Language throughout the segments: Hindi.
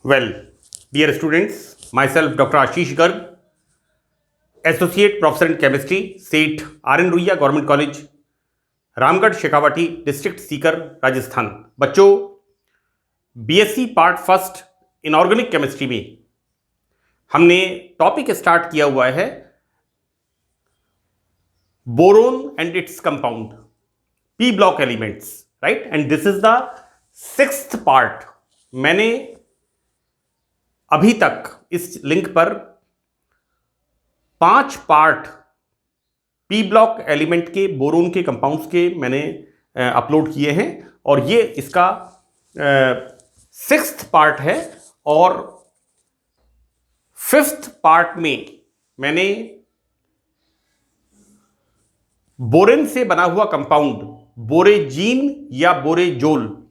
Well, dear students, myself Dr. Ashish Garg, Associate Professor in Chemistry, SEET R.N. Ruia Government College, Ramgarh Shekhawati district Sikar Rajasthan. बच्चों, BSc part first inorganic chemistry में हमने टॉपिक स्टार्ट किया हुआ है boron and its compound, P block elements, right. And this is the 6th part. मैंने अभी तक इस लिंक पर 5 पार्ट पी ब्लॉक एलिमेंट के, बोरोन के कंपाउंड्स के मैंने अपलोड किए हैं और ये इसका 6th पार्ट है। और 5th पार्ट में मैंने बोरेन से बना हुआ कंपाउंड बोरेजीन या बोरेजोल,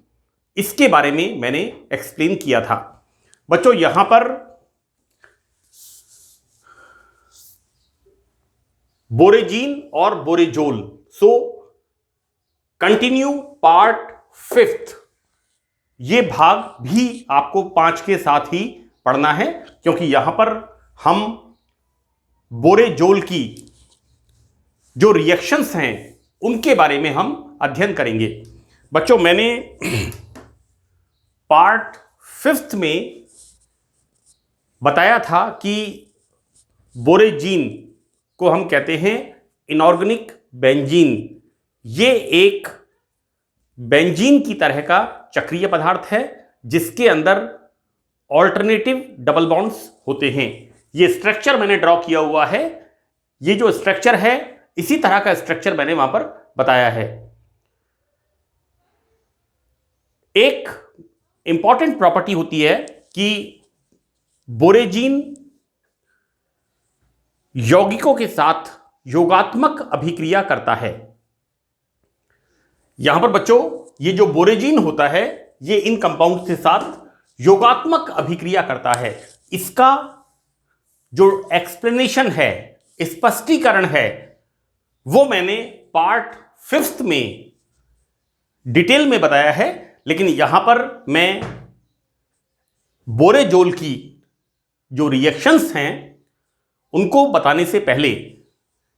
इसके बारे में मैंने एक्सप्लेन किया था। बच्चों, यहां पर बोरेजीन और बोरेजोल, सो कंटिन्यू पार्ट 5th, ये भाग भी आपको 5 के साथ ही पढ़ना है, क्योंकि यहां पर हम बोरेजोल की जो रिएक्शंस हैं उनके बारे में हम अध्ययन करेंगे। बच्चों, मैंने पार्ट 5th में बताया था कि बोरेजीन को हम कहते हैं इनऑर्गेनिक बेंजीन। ये एक बेंजीन की तरह का चक्रीय पदार्थ है जिसके अंदर ऑल्टरनेटिव डबल बॉन्ड्स होते हैं। ये स्ट्रक्चर मैंने ड्रॉ किया हुआ है। ये जो स्ट्रक्चर है, इसी तरह का स्ट्रक्चर मैंने वहां पर बताया है। एक इंपॉर्टेंट प्रॉपर्टी होती है कि बोरेजीन यौगिकों के साथ योगात्मक अभिक्रिया करता है। यहां पर बच्चों, ये जो बोरेजीन होता है, ये इन कंपाउंड के साथ योगात्मक अभिक्रिया करता है। इसका जो एक्सप्लेनेशन है, स्पष्टीकरण है, वो मैंने पार्ट 5th में डिटेल में बताया है। लेकिन यहां पर मैं बोरेजोल की जो रिएक्शंस हैं उनको बताने से पहले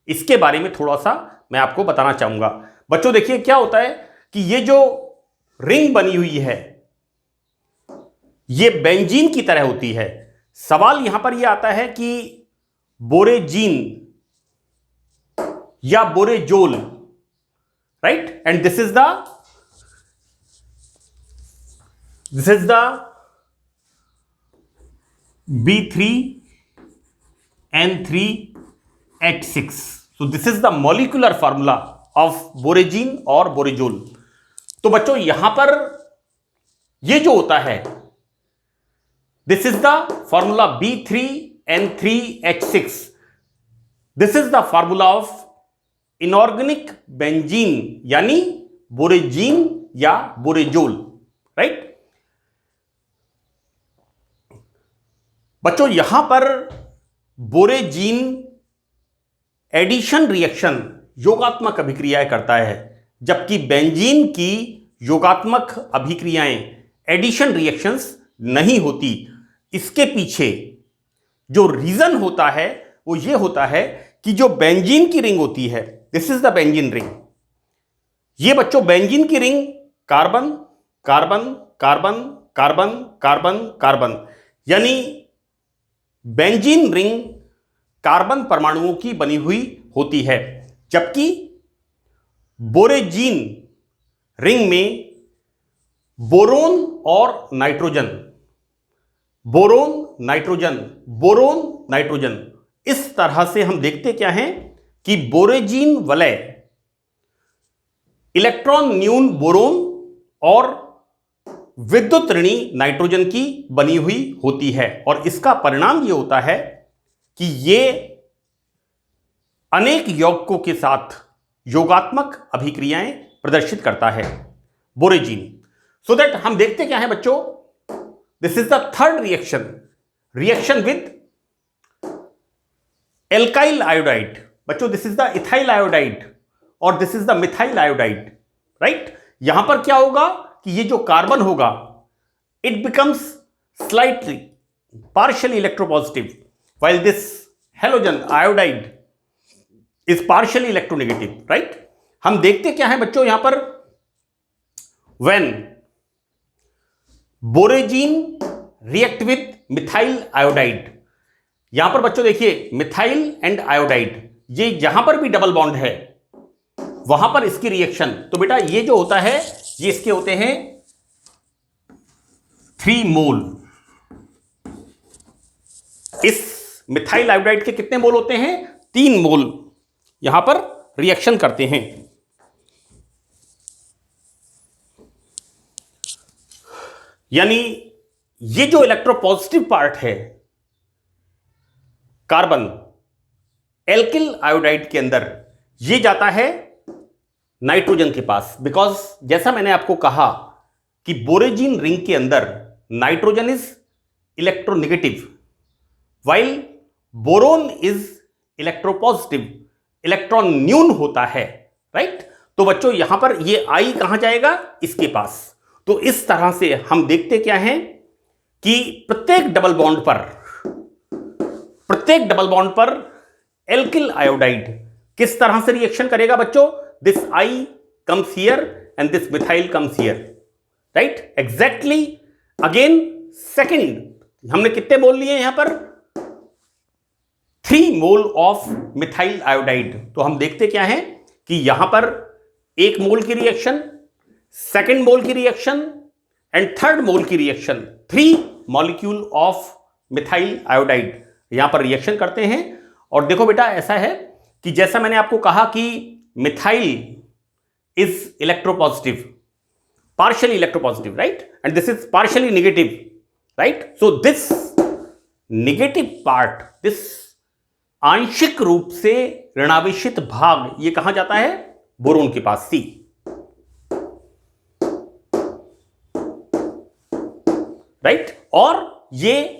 इसके बारे में थोड़ा सा मैं आपको बताना चाहूंगा। बच्चों, देखिए क्या होता है कि ये जो रिंग बनी हुई है, ये बेंजीन की तरह होती है। सवाल यहां पर यह आता है कि बोरेजीन या borazole, right, and this is the B3N3H6. So this is the molecular formula of borazine और बोरेजोल। तो बच्चों, यहां पर ये जो होता है, this is the formula B3N3H6। This is the formula of inorganic benzene, यानी बोरेजीन या बोरेजोल, राइट। बच्चों, यहां पर बोरेजीन एडिशन रिएक्शन, योगात्मक अभिक्रियाएं करता है, जबकि बेंजीन की योगात्मक अभिक्रियाएं, एडिशन रिएक्शंस नहीं होती। इसके पीछे जो रीजन होता है वो ये होता है कि जो बेंजीन की रिंग होती है, this is the benzene ring. ये बच्चों बेंजीन की ring carbon carbon carbon carbon carbon carbon, यानी बेंजीन रिंग कार्बन परमाणुओं की बनी हुई होती है, जबकि बोरेजीन रिंग में बोरोन और nitrogen, boron nitrogen, boron nitrogen, इस तरह से हम देखते क्या हैं कि बोरेजीन वलय इलेक्ट्रॉन न्यून बोरोन और विद्युत ऋणी नाइट्रोजन की बनी हुई होती है। और इसका परिणाम यह होता है कि ये अनेक यौगिकों के साथ योगात्मक अभिक्रियाएं प्रदर्शित करता है बोरेजीन। सो दैट हम देखते क्या है बच्चों, this is the 3rd reaction with alkyl iodide. बच्चों, this is the ethyl iodide और this is the methyl iodide, right. यहां पर क्या होगा कि ये जो कार्बन होगा, it becomes slightly partially electropositive, while this halogen iodide is partially electronegative, right? हम देखते क्या है बच्चों यहां पर, when borazine react with methyl iodide, यहां पर बच्चों देखिए मिथाइल एंड आयोडाइड, ये जहां पर भी डबल बॉन्ड है वहां पर इसकी रिएक्शन, तो बेटा ये जो होता है ये इसके होते हैं 3 मोल। इस मिथाइल आयोडाइड के कितने मोल होते हैं? 3 मोल यहां पर रिएक्शन करते हैं। यानी ये जो इलेक्ट्रोपॉजिटिव पार्ट है कार्बन एल्किल आयोडाइड के अंदर, ये जाता है नाइट्रोजन के पास, बिकॉज जैसा मैंने आपको कहा कि बोरेजीन रिंग के अंदर nitrogen is electronegative while boron is electropositive, electron न्यून होता है, राइट? तो बच्चों यहां पर ये आई कहां जाएगा? इसके पास। तो इस तरह से हम देखते क्या हैं कि प्रत्येक डबल बॉन्ड पर एल्किल आयोडाइड किस तरह से रिएक्शन करेगा बच्चों? This I comes here and this methyl comes here, right? Exactly again second हमने कितने मोल लिए यहां पर? 3 मोल ऑफ मिथाइल आयोडाइड। तो हम देखते क्या है कि यहां पर 1 मोल की रिएक्शन, सेकंड मोल की रिएक्शन एंड थर्ड मोल की reaction, 3 molecule of methyl iodide यहां पर रिएक्शन करते हैं। और देखो बेटा ऐसा है कि जैसा मैंने आपको कहा कि methyl is electropositive, partially electropositive, right? And this is partially negative, right? So this negative part, this आंशिक रूप से ऋणावेशित भाग, ये कहां जाता है? बोरोन के पास, C, राइट? और ये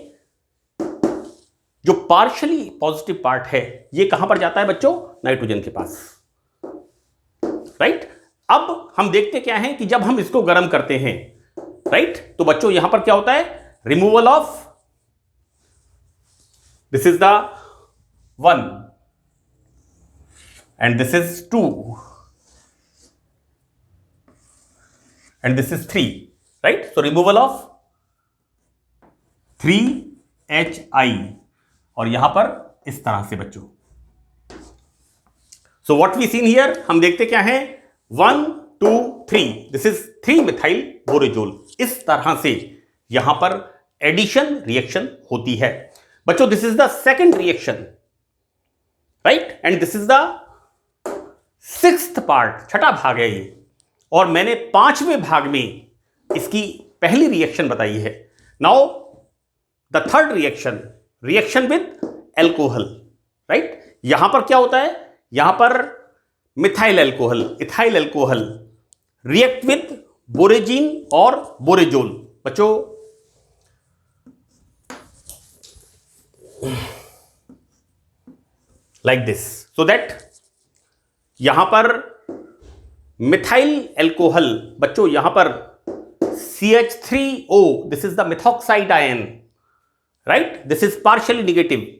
जो पार्शियली पॉजिटिव पार्ट है ये कहां पर जाता है बच्चों? नाइट्रोजन के पास, राइट? अब हम देखते क्या है कि जब हम इसको गर्म करते हैं, राइट, तो बच्चों यहां पर क्या होता है? Removal of, this is the 1 and this is 2 and this is 3, right? So removal of 3HI और यहां पर इस तरह से बच्चों। So what we seen here, हम देखते क्या है? 1 2 3, दिस इज 3 मिथाइल बोरेजोल। इस तरह से यहां पर एडिशन रिएक्शन होती है बच्चों। This is the second reaction, right? And this is the 6th part, छठा भाग है ये, और मैंने 5वें भाग में इसकी पहली रिएक्शन बताई है। Now the third reaction with alcohol, right? यहां पर क्या होता है? यहां पर methyl alcohol, ethyl alcohol react with borazine और बोरेजोल बच्चों। लाइक दिस, सो दैट यहां पर मिथाइल एल्कोहल बच्चों, यहां पर CH3O, this is the methoxide ion, right? This is partially negative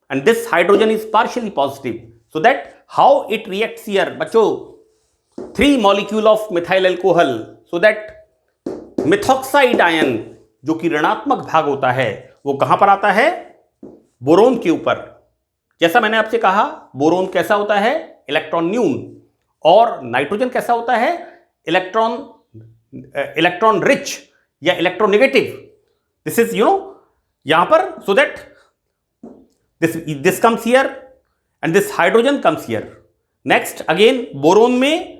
and this hydrogen is partially positive, so that how it reacts here बच्चों? 3 molecule of methyl alcohol, so that methoxide ion जो कि ऋणात्मक भाग होता है वो कहां पर आता है? बोरोन के ऊपर। जैसा मैंने आपसे कहा बोरोन कैसा होता है? इलेक्ट्रॉन न्यून, और नाइट्रोजन कैसा होता है? इलेक्ट्रॉन रिच या इलेक्ट्रोनेगेटिव। दिस इज यहां पर, so that this comes here and this hydrogen comes here. Next again boron में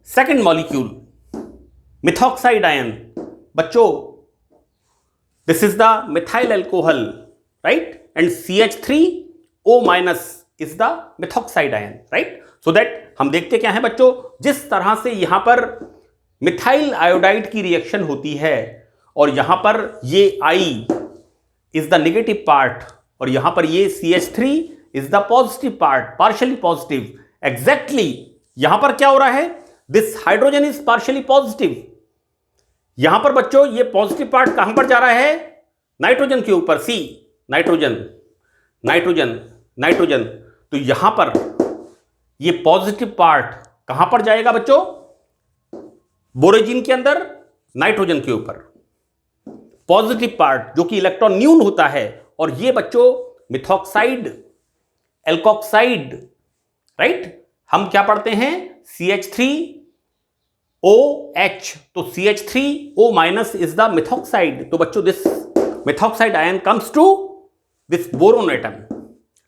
second molecule methoxide ion बच्चों, this is the methyl alcohol, right? And CH3O minus is the methoxide ion, right? So that हम देखते क्या है बच्चों? जिस तरह से यहां पर मिथाइल आयोडाइड की रिएक्शन होती है और यहां पर ये I is the negative part और यहां पर ये CH3 is the positive part, partially positive. Exactly यहां पर क्या हो रहा है? This hydrogen is partially positive. यहां पर बच्चों ये पॉजिटिव पार्ट कहां पर जा रहा है? नाइट्रोजन के ऊपर सी, नाइट्रोजन नाइट्रोजन नाइट्रोजन, तो यहां पर ये पॉजिटिव पार्ट कहां पर जाएगा बच्चों? बोरोजीन के अंदर नाइट्रोजन के ऊपर पॉजिटिव पार्ट जो कि इलेक्ट्रॉन न्यून होता है, और ये बच्चों मिथॉक्साइड, एल्कोक्साइड, राइट? हम क्या पढ़ते हैं? CH3OH, तो CH3O minus is the methoxide. तो बच्चों this methoxide ion comes to this boron atom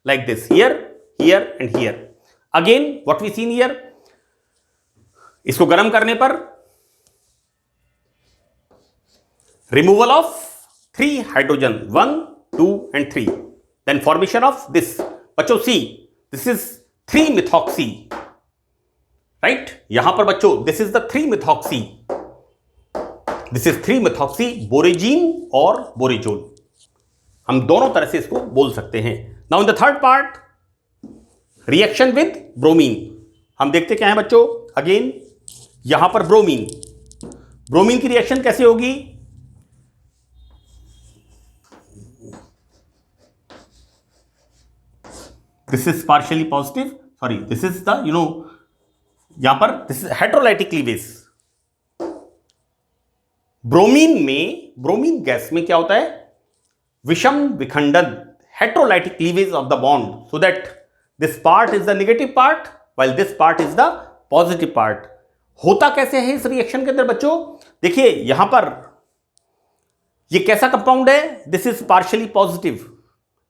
like this, here, here and here. Again what we seen here, इसको गर्म करने पर removal of 3 hydrogen, 1 2 and 3, then formation of this, बच्चों C, this is 3-methoxy, right? यहां पर बच्चों this is the 3-methoxy, this is 3-methoxy बोरेजीन और बोरेजोल। हम दोनों तरह से इसको बोल सकते हैं। Now in the third part, reaction with bromine, हम देखते क्या है बच्चों? अगेन यहां पर ब्रोमीन, ब्रोमीन की रिएक्शन कैसे होगी? This is partially positive, sorry this is the यहां पर दिस इज हेटेरोलाइटिक क्लीवेज। ब्रोमीन में, ब्रोमीन गैस में क्या होता है? विषम विखंडन, heterolytic cleavage of the bond, so that this part is the negative part while this part is the positive part। होता कैसे है इस रिएक्शन के अंदर बच्चों? देखिए यहां पर ये कैसा कंपाउंड है? This is partially positive,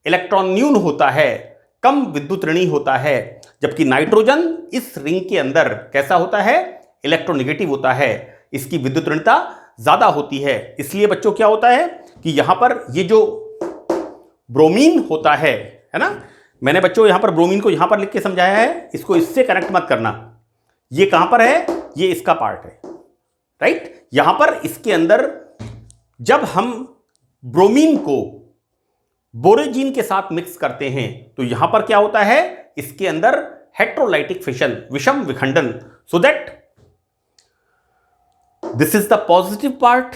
electron न्यून होता है, कम विद्युत ऋणी होता है, जबकि नाइट्रोजन इस रिंग के अंदर कैसा होता है? इलेक्ट्रोनेगेटिव होता है, इसकी विद्युत ऋणता ज्यादा होती है। इसलिए बच्चों क्या होता है कि यहां पर ये जो ब्रोमीन होता है ना, मैंने बच्चों यहां पर ब्रोमीन को यहां पर लिख के समझाया है, इसको इससे कनेक्ट मत करना। ये कहां पर है? ये इसका पार्ट है, राइट? यहां पर इसके अंदर जब हम ब्रोमीन को बोरेजीन के साथ मिक्स करते हैं तो यहां पर क्या होता है? इसके अंदर हेटेरोलाइटिक फिशन, विषम विखंडन, सो that this is the positive part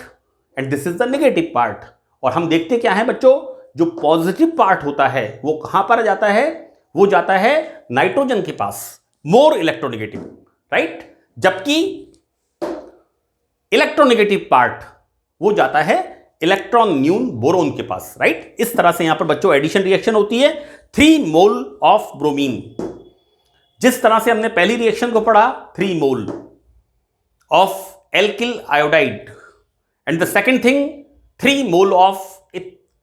and this is the negative part. और हम देखते क्या है बच्चों? जो पॉजिटिव पार्ट होता है वो कहां पर जाता है? वो जाता है नाइट्रोजन के पास, मोर इलेक्ट्रोनेगेटिव, राइट? जबकि इलेक्ट्रोनेगेटिव पार्ट वो जाता है इलेक्ट्रॉन न्यून बोरोन के पास, राइट? इस तरह से यहां पर बच्चों एडिशन रिएक्शन होती है। 3 मोल ऑफ ब्रोमीन, जिस तरह से हमने पहली रिएक्शन को पढ़ा, 3 mole of alkyl iodide, and the second thing 3 mole of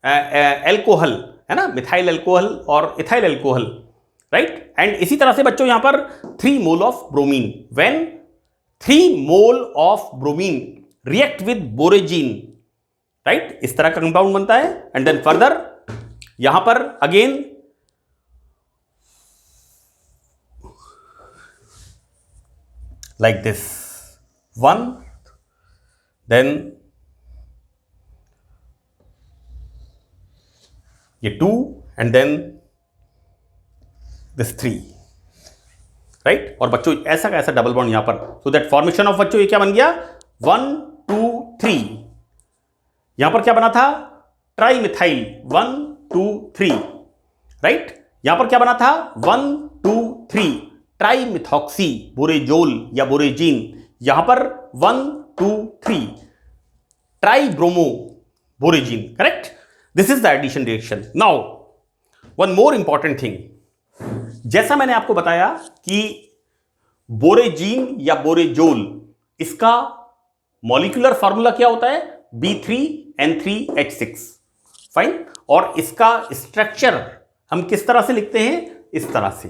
alcohol, है ना, मिथाइल एल्कोहल और इथाइल एल्कोहल, राइट? एंड इसी तरह से बच्चों यहां पर 3 mole of bromine, when 3 mole of bromine react with borazine, right? इस तरह का कंपाउंड बनता है। एंड देन फर्दर यहां पर अगेन लाइक दिस 1, देन ये 2 एंड देन दिस 3, राइट? और बच्चों ऐसा कैसा डबल बॉन्ड यहां पर, सो दैट फॉर्मेशन ऑफ बच्चों ये क्या बन गया? 1 2 3। यहां पर क्या बना था? Tri methyl, 1 2 3, right? यहां पर क्या बना था? 1 2 3 ट्राई मिथॉक्सी बोरेजोल या बोरेजीन। यहां पर 1 2 3 tri bromo borazine, correct? This is the addition reaction. Now one more important thing, जैसा मैंने आपको बताया कि बोरेजीन या बोरेजोल, इसका मॉलिक्यूलर फार्मूला क्या होता है? B3N3H6, fine. और इसका स्ट्रक्चर हम किस तरह से लिखते हैं? इस तरह से,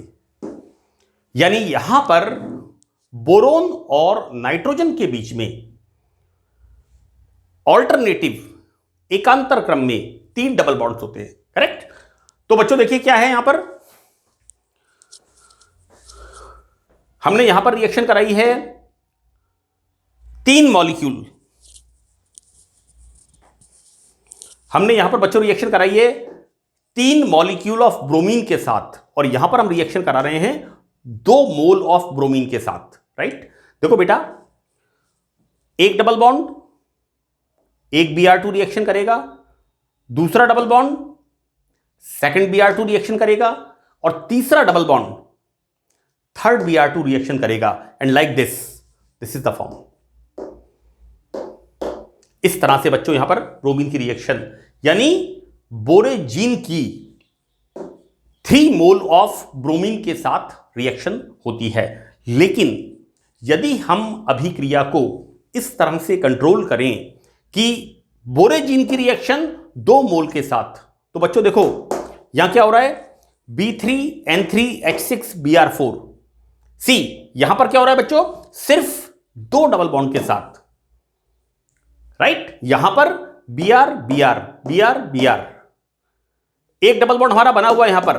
यानी यहां पर बोरोन और नाइट्रोजन के बीच में ऑल्टरनेटिव एकांतर क्रम में 3 डबल बॉन्ड्स होते हैं, करेक्ट? तो बच्चों देखिए क्या है यहां पर, हमने यहां पर रिएक्शन कराई है 3 मॉलिक्यूल, हमने यहां पर बच्चों रिएक्शन कराई है 3 मॉलिक्यूल ऑफ ब्रोमीन के साथ, और यहां पर हम रिएक्शन करा रहे हैं 2 मोल ऑफ ब्रोमीन के साथ, राइट? देखो बेटा, एक डबल बॉन्ड, एक Br2 रिएक्शन करेगा, दूसरा double bond second Br2 reaction करेगा और तीसरा double bond third Br2 reaction करेगा and like this is the form. इस तरह से बच्चों यहां पर ब्रोमीन की रिएक्शन यानी बोरेजीन की 3 मोल ऑफ ब्रोमीन के साथ रिएक्शन होती है। लेकिन यदि हम अभिक्रिया को इस तरह से कंट्रोल करें कि बोरेजीन की रिएक्शन 2 मोल के साथ, तो बच्चों देखो यहां क्या हो रहा है, B3N3H6Br4। सी यहां पर क्या हो रहा है बच्चों, सिर्फ 2 डबल बॉन्ड के साथ, राइट। यहां पर Br Br Br Br, एक डबल बॉन्ड हमारा बना हुआ है यहां पर,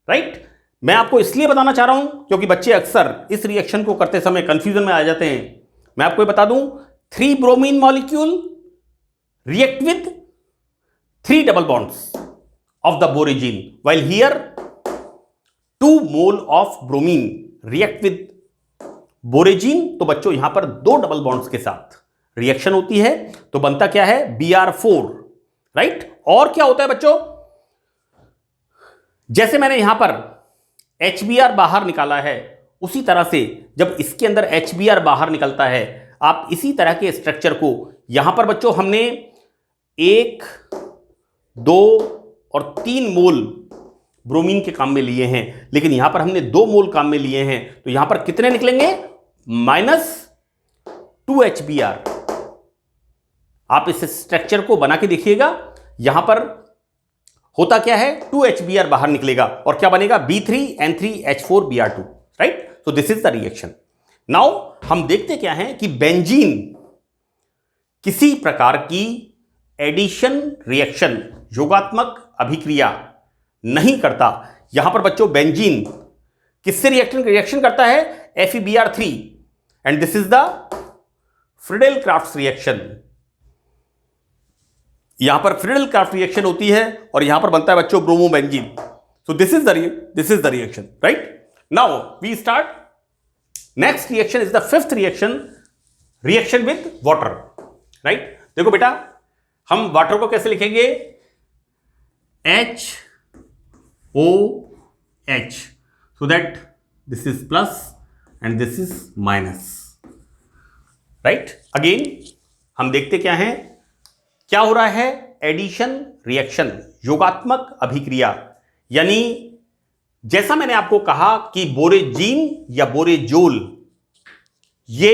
राइट। मैं आपको इसलिए बताना चाह रहा हूं क्योंकि बच्चे अक्सर इस रिएक्शन को करते समय कंफ्यूजन में आ जाते हैं। मैं आपको बता दूं, 3 bromine molecule react with 3 double bonds of the borazine, while here 2 mole of bromine react with borazine. तो बच्चों यहां पर 2 डबल बॉन्ड्स के साथ रिएक्शन होती है, तो बनता क्या है, Br4, राइट। और क्या होता है बच्चों, जैसे मैंने यहां पर HBr बाहर निकाला है, उसी तरह से जब इसके अंदर HBr बाहर निकलता है, आप इसी तरह के स्ट्रक्चर को यहां पर बच्चों हमने 1, 2 और 3 मोल ब्रोमीन के काम में लिए हैं, लेकिन यहां पर हमने 2 मोल काम में लिए हैं, तो यहां पर कितने निकलेंगे, -2 HBr। आप इस स्ट्रक्चर को बना के देखिएगा, यहां पर होता क्या है, 2 HBr बाहर निकलेगा और क्या बनेगा, B3N3H4Br2, राइट। तो this is the reaction. Now हम देखते क्या हैं कि बेंजीन किसी प्रकार की एडिशन रिएक्शन, योगात्मक अभिक्रिया नहीं करता। यहां पर बच्चों बेंजीन किससे रिएक्शन करता है, FeBr3, and this is the Friedel-crafts reaction. यहां पर फ्रीडेल-क्राफ्ट रिएक्शन होती है और यहां पर बनता है बच्चों bromobenzene. So this is the reaction, right. Now we start. Next reaction is the 5th reaction with water, right. देखो बेटा, हम वाटर को कैसे लिखेंगे, HOH, so that this is plus and this is minus, right. Again हम देखते क्या है, क्या हो रहा है, एडिशन रिएक्शन, योगात्मक अभिक्रिया। यानी जैसा मैंने आपको कहा कि बोरेजीन या बोरेजोल ये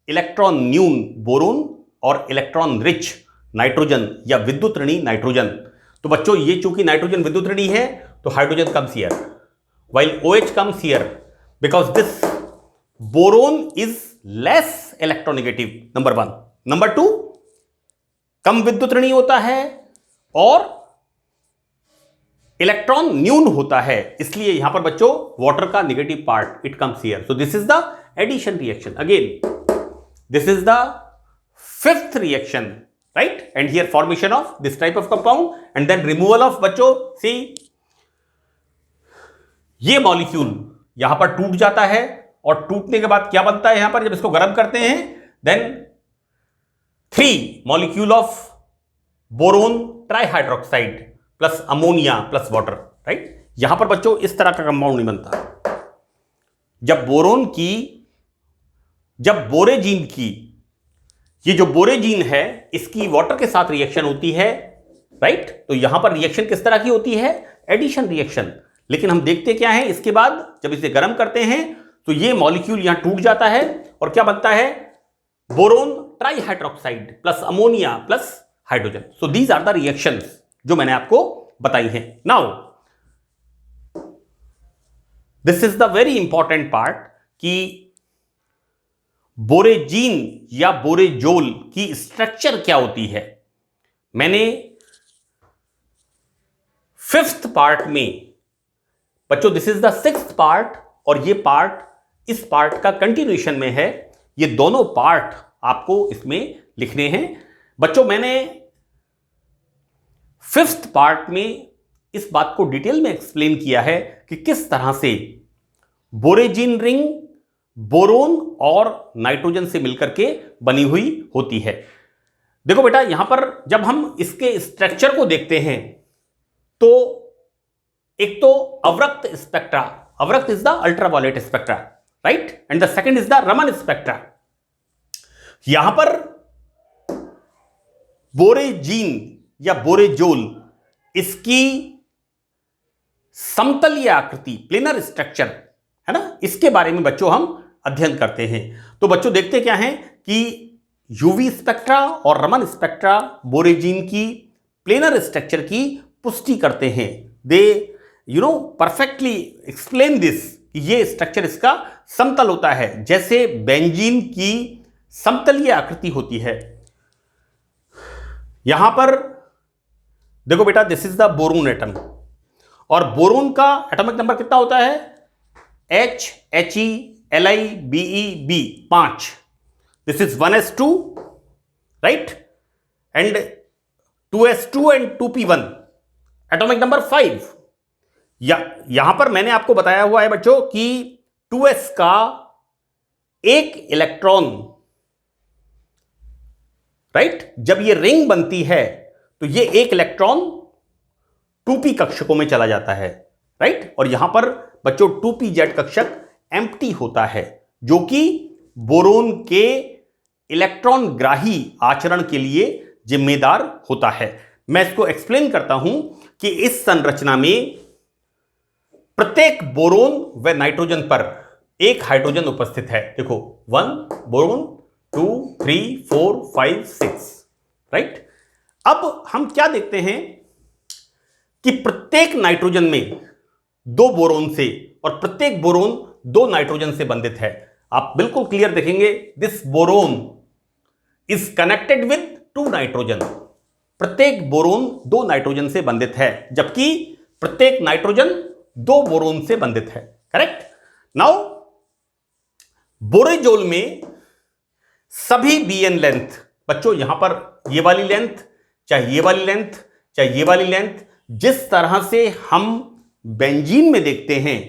इलेक्ट्रॉन न्यून बोरोन और इलेक्ट्रॉन रिच नाइट्रोजन या विद्युत ऋणी नाइट्रोजन। तो बच्चों ये चूंकि नाइट्रोजन विद्युत ऋणी है तो hydrogen comes here while OH comes here because this boron is less electronegative, number 1। Number 2, कम विद्युत ऋणी होता है और इलेक्ट्रॉन न्यून होता है, इसलिए यहां पर बच्चों वाटर का negative part it comes here. So this is the addition reaction. Again this is the 5th reaction, right, and here formation of this type of compound and then removal of बच्चों, सी ये मॉलिक्यूल यहां पर टूट जाता है और टूटने के बाद क्या बनता है, यहां पर जब इसको गर्म करते हैं then 3 molecule of boron trihydroxide plus ammonia plus water, right. यहां पर बच्चों इस तरह का कंपाउंड नहीं बनता। जब बोरेजीन की ये जो बोरेजीन है इसकी वाटर के साथ रिएक्शन होती है, राइट, तो यहां पर रिएक्शन किस तरह की होती है, एडिशन रिएक्शन। लेकिन हम देखते क्या है, इसके बाद जब इसे गर्म करते हैं तो ये मॉलिक्यूल यहां टूट जाता है और क्या बनता है, boron trihydroxide plus ammonia plus hydrogen. So these are the reactions जो मैंने आपको बताई हैं। Now this is the very important part कि बोरेजीन या बोरेजोल की स्ट्रक्चर क्या होती है। मैंने 5th पार्ट में बच्चों, this is the 6th part और ये पार्ट इस पार्ट का कंटिन्यूएशन में है। ये दोनों पार्ट आपको इसमें लिखने हैं बच्चों। मैंने 5th पार्ट में इस बात को डिटेल में एक्सप्लेन किया है कि किस तरह से बोरेजीन रिंग बोरोन और नाइट्रोजन से मिलकर के बनी हुई होती है। देखो बेटा, यहां पर जब हम इसके स्ट्रक्चर को देखते हैं तो एक तो अवरक्त स्पेक्ट्रा, अवरक्त is the ultraviolet spectra, right, and the second is the Raman spectra. यहां पर बोरेजीन या बोरेजोल, इसकी समतलीय आकृति, प्लेनर स्ट्रक्चर है ना, इसके बारे में बच्चों हम अध्ययन करते हैं। तो बच्चों देखते क्या हैं कि यूवी स्पेक्ट्रा और रमन स्पेक्ट्रा बोरेजीन की प्लेनर स्ट्रक्चर की पुष्टि करते हैं। दे परफेक्टली एक्सप्लेन दिस, ये स्ट्रक्चर इसका समतल होता है, जैसे बेंजीन की समतलीय आकृति होती है। यहां पर देखो बेटा, this is the boron atom, और बोरोन का एटॉमिक नंबर कितना होता है? HeLiBeB 5। This is 1s2, right, and 2s2 and 2p1, atomic number 5। यहां पर मैंने आपको बताया हुआ है बच्चों कि 2s का एक इलेक्ट्रॉन, राइट, जब ये रिंग बनती है तो ये एक इलेक्ट्रॉन 2p कक्षकों में चला जाता है, राइट, और यहां पर बच्चों 2pz कक्षक एम्प्टी होता है, जो कि बोरोन के इलेक्ट्रॉन ग्राही आचरण के लिए जिम्मेदार होता है। मैं इसको एक्सप्लेन करता हूं कि इस संरचना में प्रत्येक बोरोन व नाइट्रोजन पर एक हाइड्रोजन उपस्थित है। देखो, 1 बोरोन, 2 3 4 5 6, राइट। अब हम क्या देखते हैं कि प्रत्येक नाइट्रोजन में 2 बोरोन से और प्रत्येक बोरोन 2 नाइट्रोजन से बंधित है। आप बिल्कुल क्लियर देखेंगे, this boron is connected with 2 nitrogen. प्रत्येक बोरोन 2 नाइट्रोजन से बंधित है, जबकि प्रत्येक नाइट्रोजन 2 बोरोन से बंधित है, करेक्ट। नाउ बोरेजोल में सभी बीएन लेंथ, बच्चों यहां पर ये वाली लेंथ, चाहे ये वाली लेंथ, चाहे ये वाली लेंथ, जिस तरह से हम बेंजीन में देखते हैं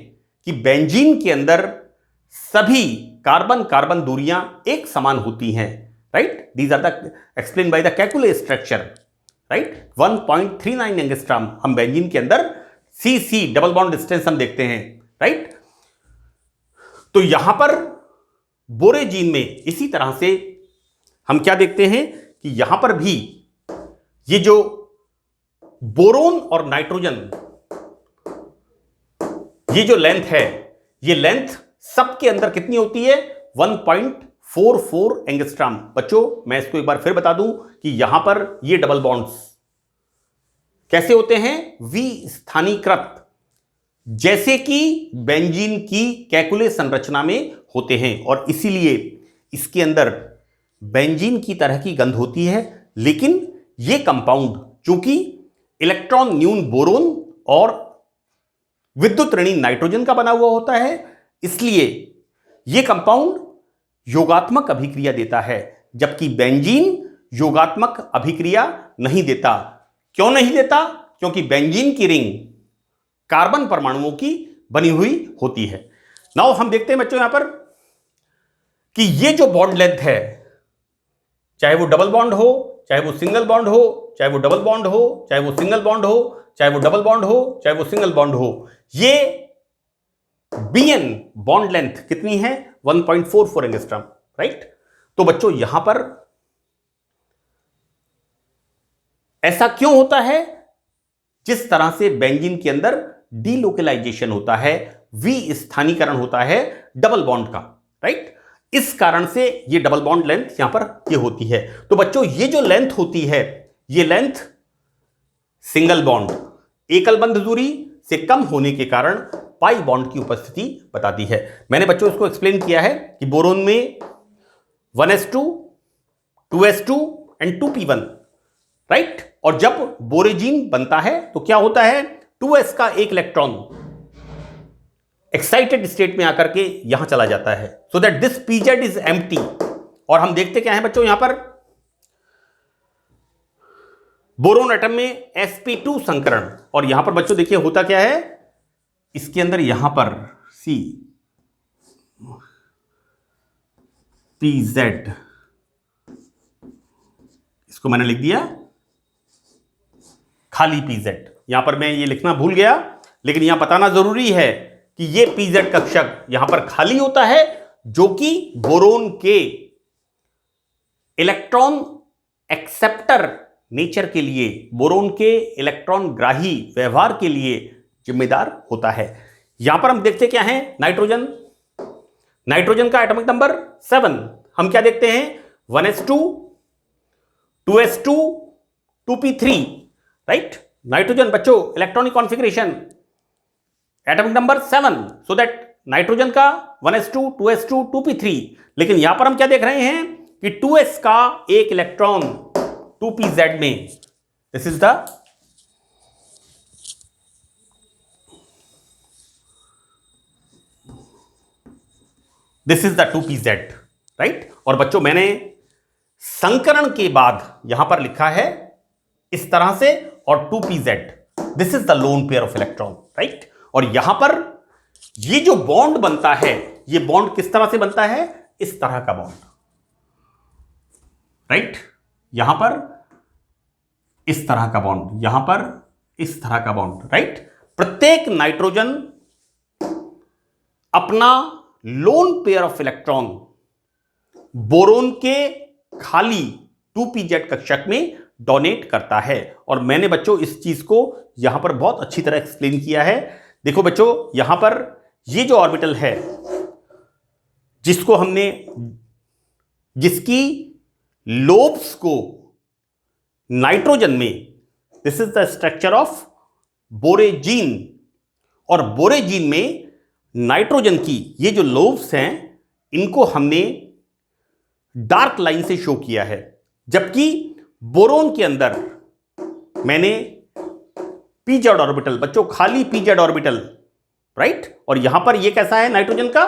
कि बेंजीन के अंदर सभी कार्बन कार्बन दूरियां एक समान होती हैं, right, these are the explain by the Kekule structure, right. 1.39 angstrom हम बेंजीन के अंदर CC डबल बॉन्ड डिस्टेंस हम देखते हैं, राइट। तो यहां पर बोरेजीन में इसी तरह से हम क्या देखते हैं कि यहां पर भी ये जो बोरोन और नाइट्रोजन, ये जो लेंथ है, ये लेंथ सबके अंदर कितनी होती है? 1.44 एंगस्ट्रॉम। बच्चों मैं इसको एक बार फिर बता दूं कि यहां पर ये डबल बॉन्ड्स कैसे होते हैं? विस्थानीकृत, जैसे कि बेंजीन की कैकुले संरचना में होते हैं, और इसीलिए इसके अंदर बेंजीन की तरह की गंध होती है। लेकिन यह कंपाउंड चूंकि इलेक्ट्रॉन न्यून बोरोन और विद्युत ऋणी नाइट्रोजन का बना हुआ होता है, इसलिए यह कंपाउंड योगात्मक अभिक्रिया देता है, जबकि बेंजीन योगात्मक अभिक्रिया नहीं देता। क्यों नहीं देता? क्योंकि बेंजीन की रिंग कार्बन परमाणुओं की बनी हुई होती है। नाउ हम देखते हैं बच्चों यहां पर कि ये जो बॉन्ड लेंथ है, चाहे वो डबल बॉन्ड हो, चाहे वो सिंगल बॉन्ड हो, चाहे वो डबल बॉन्ड हो, चाहे वो सिंगल बॉन्ड हो, चाहे वो डबल बॉन्ड हो, चाहे वो सिंगल बॉन्ड हो, ये बीएन बॉन्ड लेंथ कितनी है? 1.44 एंगस्ट्रॉम, राइट। तो बच्चों यहां पर ऐसा क्यों होता है? जिस तरह से बेंजीन के अंदर डीलोकलाइजेशन होता है, विस्थानीकरण होता है डबल बॉन्ड का, राइट, इस कारण से ये डबल बॉन्ड लेंथ यहां पर ये होती है। तो बच्चों ये जो लेंथ होती है, ये लेंथ सिंगल बॉन्ड, एकल बंध दूरी से कम होने के कारण पाई बॉन्ड की उपस्थिति बताती है। मैंने बच्चों इसको एक्सप्लेन किया है कि बोरोन में 1s2, 2s2 and 2p1, right, और जब बोरेजीन बनता है तो क्या होता है? 2s का एक इलेक्ट्रॉन एक्साइटेड स्टेट में आकर के यहां चला जाता है, सो that this pz is empty. और हम देखते क्या है बच्चों यहां पर बोरोन एटम में sp2 संकरण, और यहां पर बच्चों देखिए होता क्या है, इसके अंदर यहां पर सी pz, इसको मैंने लिख दिया खाली pz। यहां पर मैं ये लिखना भूल गया, लेकिन यहां बताना जरूरी है कि ये pz कक्षक यहां पर खाली होता है, जो कि बोरोन के इलेक्ट्रॉन एक्सेप्टर नेचर के लिए, बोरोन के इलेक्ट्रॉन ग्राही व्यवहार के लिए जिम्मेदार होता है। यहां पर हम देखते क्या है, नाइट्रोजन, नाइट्रोजन का एटॉमिक नंबर 7। हम क्या देखते हैं, 1s2 2s2 2p3, राइट। नाइट्रोजन बच्चों electronic configuration atomic number 7, so that nitrogen का 1s2 2s2 2p3। लेकिन यहां पर हम क्या देख रहे हैं कि 2s का एक इलेक्ट्रॉन 2pz में, this is the this is the 2pz, right. और बच्चों मैंने संकरण के बाद यहां पर लिखा है इस तरह से, और 2pz, this is the loan pair of electron, right. और यहां पर ये जो बॉन्ड बनता है, ये बॉन्ड किस तरह से बनता है, इस तरह का बॉन्ड, राइट। यहां पर इस तरह का बॉन्ड, यहां पर इस तरह का बॉन्ड, राइट। प्रत्येक नाइट्रोजन अपना loan pair of electron boron के खाली 2pz कक्षक में डोनेट करता है। और मैंने बच्चों इस चीज को यहां पर बहुत अच्छी तरह एक्सप्लेन किया है। देखो बच्चों, यहां पर ये जो ऑर्बिटल है, जिसको हमने, जिसकी लोब्स को नाइट्रोजन में, this is the structure of borazine, और बोरेजीन में नाइट्रोजन की ये जो लोब्स हैं, इनको हमने डार्क लाइन से शो किया है, जबकि बोरोन के अंदर मैंने pz ऑर्बिटल, बच्चों खाली pz ऑर्बिटल, राइट। और यहां पर ये कैसा है, नाइट्रोजन का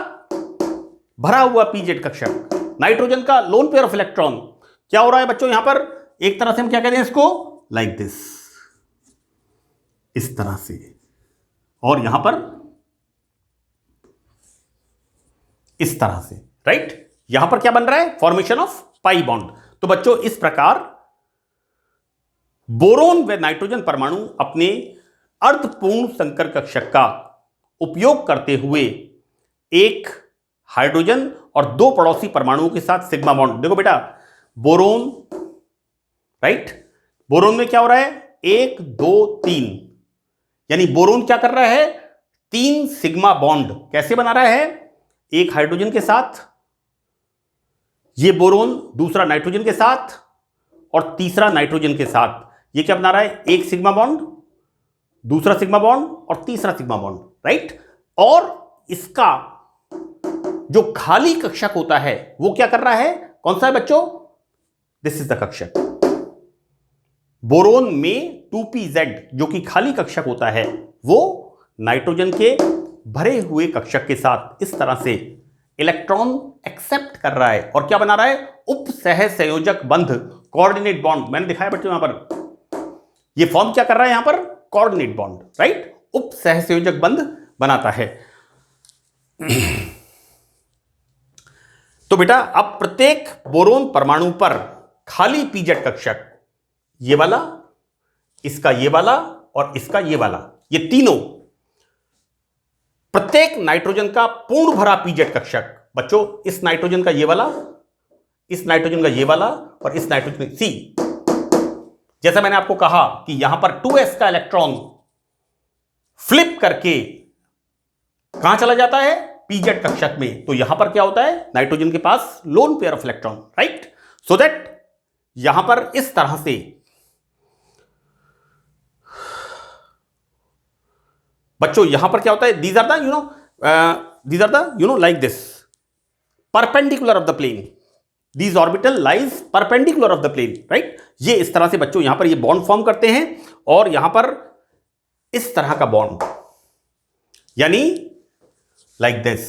भरा हुआ pz कक्षक, नाइट्रोजन का लोन पेयर ऑफ इलेक्ट्रॉन। क्या हो रहा है बच्चों, यहां पर एक तरह से हम क्या कहते हैं इसको, लाइक दिस, इस तरह से, और यहां पर इस तरह से, राइट। यहां पर क्या बन रहा है, फॉर्मेशन ऑफ पाई बॉन्ड। तो बच्चों इस प्रकार बोरोन व नाइट्रोजन परमाणु अपने अर्धपूर्ण संकर कक्षक का उपयोग करते हुए एक हाइड्रोजन और दो पड़ोसी परमाणुओं के साथ सिग्मा बॉन्ड, देखो बेटा बोरोन, राइट, बोरोन में क्या हो रहा है, 1 2 3, यानी बोरोन क्या कर रहा है, 3 सिग्मा बॉन्ड कैसे बना रहा है, एक हाइड्रोजन के साथ, ये बोरोन दूसरा नाइट्रोजन के साथ, और तीसरा नाइट्रोजन के साथ। ये क्या बना रहा है, एक सिग्मा बॉन्ड, दूसरा सिग्मा बॉन्ड और तीसरा सिग्मा बॉन्ड, राइट। और इसका जो खाली कक्षक होता है वो क्या कर रहा है, कौन सा है बच्चों, दिस इज द कक्षक। बोरोन में 2pz जो कि खाली कक्षक होता है, वो नाइट्रोजन के भरे हुए कक्षक के साथ इस तरह से इलेक्ट्रॉन एक्सेप्ट कर रहा है, और क्या बना रहा है, उप सह संयोजक बंध, कोऑर्डिनेट बॉन्ड। मैंने दिखाया बच्चों यहां पर, ये फॉर्म क्या कर रहा है यहां पर, कोऑर्डिनेट बॉन्ड, राइट, उप सह संयोजक बंध बनाता है। तो बेटा अब प्रत्येक बोरोन परमाणु पर खाली pz कक्षक, ये वाला, इसका ये वाला और इसका ये वाला, ये तीनों, प्रत्येक नाइट्रोजन का पूर्ण भरा pz कक्षक, बच्चों इस नाइट्रोजन का ये वाला, इस नाइट्रोजन का ये वाला, और इस नाइट्रोजन सी, जैसा मैंने आपको कहा कि यहां पर 2s का इलेक्ट्रॉन फ्लिप करके कहां चला जाता है, pz कक्षक में। तो यहां पर क्या होता है, नाइट्रोजन के पास lone pair of electron, right, so that यहां पर इस तरह से बच्चों, यहां पर क्या होता है, these are the like this, perpendicular of the plane, these orbital lies perpendicular of the plane, right. ये इस तरह से बच्चों यहां पर ये बॉन्ड फॉर्म करते हैं, और यहां पर इस तरह का बॉन्ड, यानी लाइक दिस,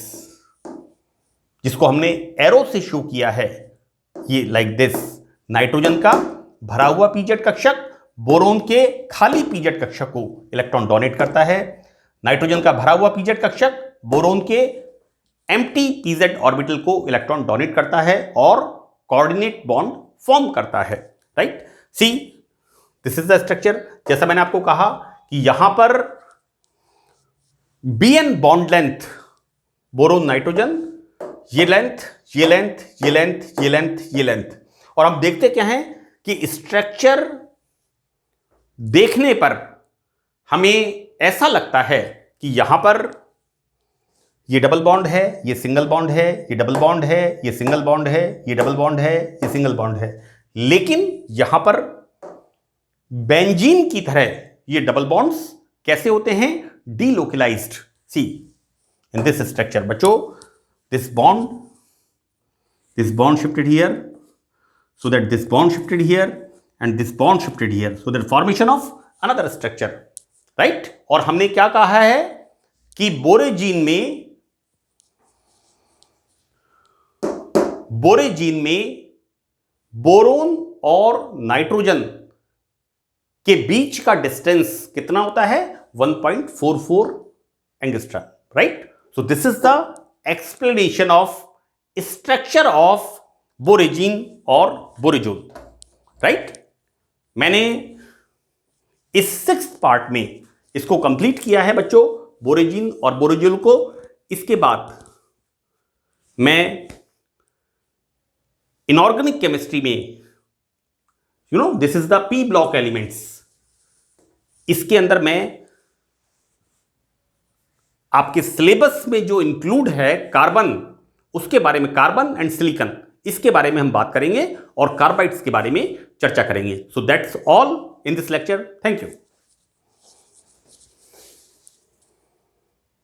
जिसको हमने एरो से शो किया है, ये लाइक दिस, नाइट्रोजन का भरा हुआ pz कक्षक बोरोन के खाली pz कक्षक को इलेक्ट्रॉन डोनेट करता है, नाइट्रोजन का भरा हुआ pz कक्षक बोरोन के एम्प्टी pz ऑर्बिटल को इलेक्ट्रॉन डोनेट करता है और कोऑर्डिनेट बॉन्ड फॉर्म करता है, right. See this is the structure. जैसा मैंने आपको कहा कि यहां पर Bn bond length boron nitrogen, ये लेंथ, ये लेंथ, ये लेंथ, ये लेंथ, ये लेंथ, और हम देखते क्या हैं कि स्ट्रक्चर देखने पर हमें ऐसा लगता है कि यहां पर ये डबल बॉन्ड है, ये सिंगल बॉन्ड है, ये डबल बॉन्ड है, ये सिंगल बॉन्ड है, ये डबल बॉन्ड है, ये सिंगल बॉन्ड है, लेकिन यहां पर बेंजीन की तरह ये डबल बॉन्ड्स कैसे होते हैं? Delocalised. See in this structure बच्चों, this bond shifted here, so that this bond shifted here and this bond shifted here, so that formation of another structure, right? और हमने क्या कहा है कि बोरेजीन में बोरोन और नाइट्रोजन के बीच का डिस्टेंस कितना होता है? 1.44 angstrom, right? So this is the explanation of structure of borazine और बोरेजोल, राइट? मैंने इस 6th पार्ट में इसको कंप्लीट किया है बच्चों, बोरेजीन और बोरेजोल को। इसके बाद मैं इनऑर्गेनिक केमिस्ट्री में this is the P block elements, इसके अंदर मैं आपके सिलेबस में जो इंक्लूड है कार्बन, उसके बारे में, कार्बन एंड सिलिकॉन, इसके बारे में हम बात करेंगे और कार्बाइड्स के बारे में चर्चा करेंगे। So that's all in this lecture. Thank you.